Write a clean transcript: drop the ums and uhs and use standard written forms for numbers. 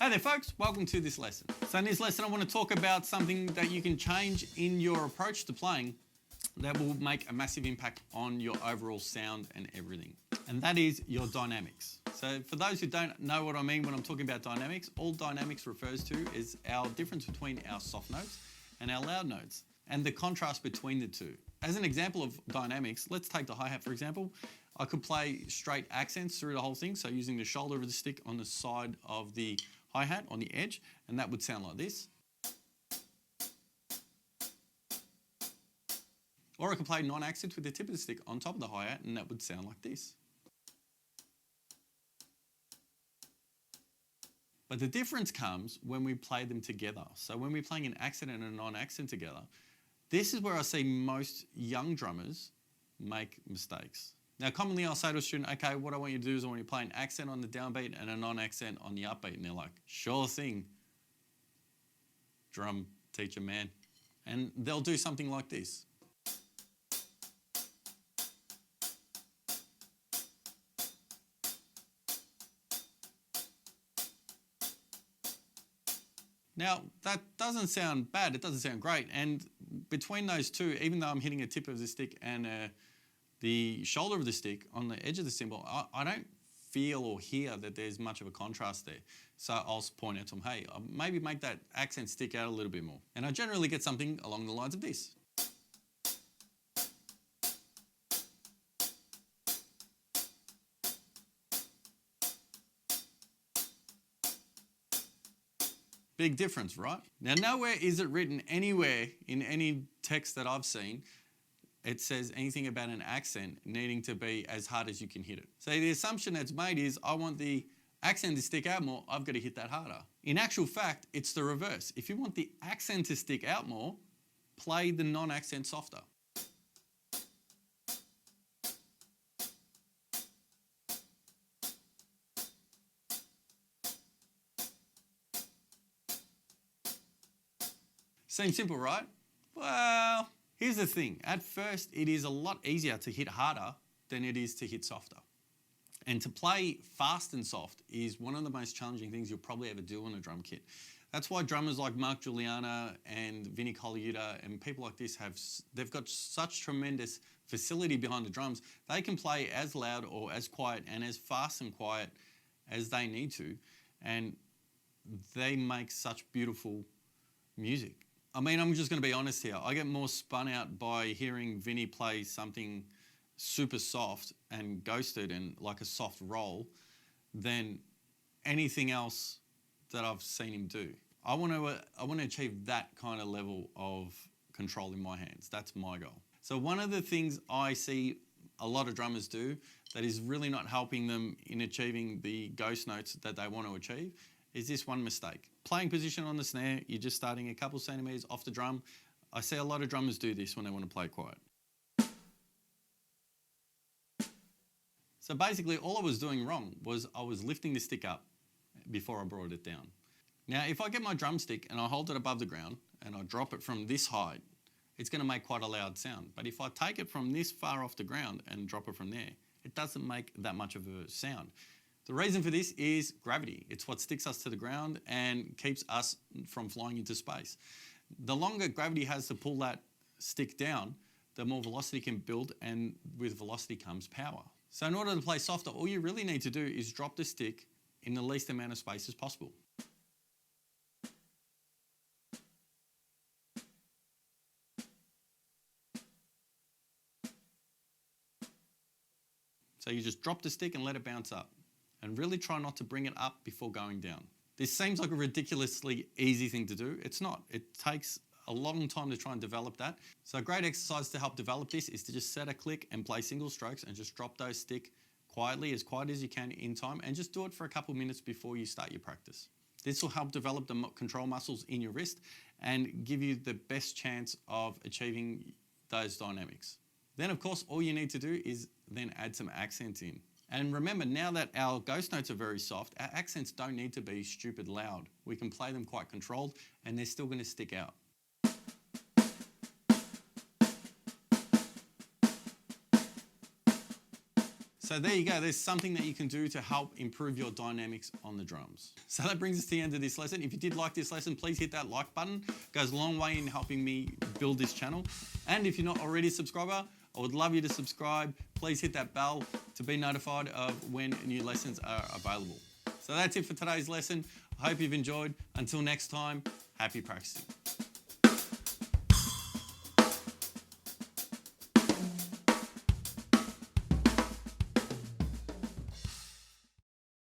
Hey there folks, welcome to this lesson. So in this lesson I want to talk about something that you can change in your approach to playing that will make a massive impact on your overall sound and everything. And that is your dynamics. So for those who don't know what I mean when I'm talking about dynamics, all dynamics refers to is our difference between our soft notes and our loud notes and the contrast between the two. As an example of dynamics, let's take the hi-hat for example. I could play straight accents through the whole thing, so using the shoulder of the stick on the side of the hi-hat on the edge, and that would sound like this. Or I could play non-accent with the tip of the stick on top of the hi-hat, and that would sound like this. But the difference comes when we play them together. So when we're playing an accent and a non-accent together, this is where I see most young drummers make mistakes. Now, commonly I'll say to a student, okay, what I want you to do is I want you to play an accent on the downbeat and a non-accent on the upbeat. And they're like, sure thing, drum teacher man. And they'll do something like this. Now, that doesn't sound bad, it doesn't sound great. And between those two, even though I'm hitting a tip of the stick and the shoulder of the stick on the edge of the cymbal, I don't feel or hear that there's much of a contrast there. So I'll point out to them, hey, maybe make that accent stick out a little bit more. And I generally get something along the lines of this. Big difference, right? Now, nowhere is it written anywhere in any text that I've seen it says anything about an accent needing to be as hard as you can hit it. So the assumption that's made is I want the accent to stick out more, I've got to hit that harder. In actual fact, it's the reverse. If you want the accent to stick out more, play the non-accent softer. Seems simple, right? Well, here's the thing. At first, it is a lot easier to hit harder than it is to hit softer. And to play fast and soft is one of the most challenging things you'll probably ever do on a drum kit. That's why drummers like Mark Juliana and Vinny Colaiuta and people like this they've got such tremendous facility behind the drums. They can play as loud or as quiet and as fast and quiet as they need to. And they make such beautiful music. I mean, I'm just going to be honest here. I get more spun out by hearing Vinny play something super soft and ghosted and like a soft roll than anything else that I've seen him do. I want to achieve that kind of level of control in my hands. That's my goal. So one of the things I see a lot of drummers do that is really not helping them in achieving the ghost notes that they want to achieve is this one mistake. Playing position on the snare, you're just starting a couple centimeters off the drum. I see a lot of drummers do this when they want to play quiet. So basically all I was doing wrong was I was lifting the stick up before I brought it down. Now if I get my drumstick and I hold it above the ground and I drop it from this height, it's going to make quite a loud sound. But if I take it from this far off the ground and drop it from there, it doesn't make that much of a sound. The reason for this is gravity. It's what sticks us to the ground and keeps us from flying into space. The longer gravity has to pull that stick down, the more velocity can build, and with velocity comes power. So in order to play softer, all you really need to do is drop the stick in the least amount of space as possible. So you just drop the stick and let it bounce up. And really try not to bring it up before going down. This seems like a ridiculously easy thing to do. It's not. It takes a long time to try and develop that. So a great exercise to help develop this is to just set a click and play single strokes and just drop those stick quietly, as quiet as you can in time, and just do it for a couple minutes before you start your practice. This will help develop the control muscles in your wrist and give you the best chance of achieving those dynamics. Then of course, all you need to do is then add some accents in. And remember, now that our ghost notes are very soft, our accents don't need to be stupid loud. We can play them quite controlled and they're still going to stick out. So there you go. There's something that you can do to help improve your dynamics on the drums. So that brings us to the end of this lesson. If you did like this lesson, please hit that like button. It goes a long way in helping me build this channel. And if you're not already a subscriber, I would love you to subscribe. Please hit that bell to be notified of when new lessons are available. So that's it for today's lesson. I hope you've enjoyed. Until next time, happy practicing.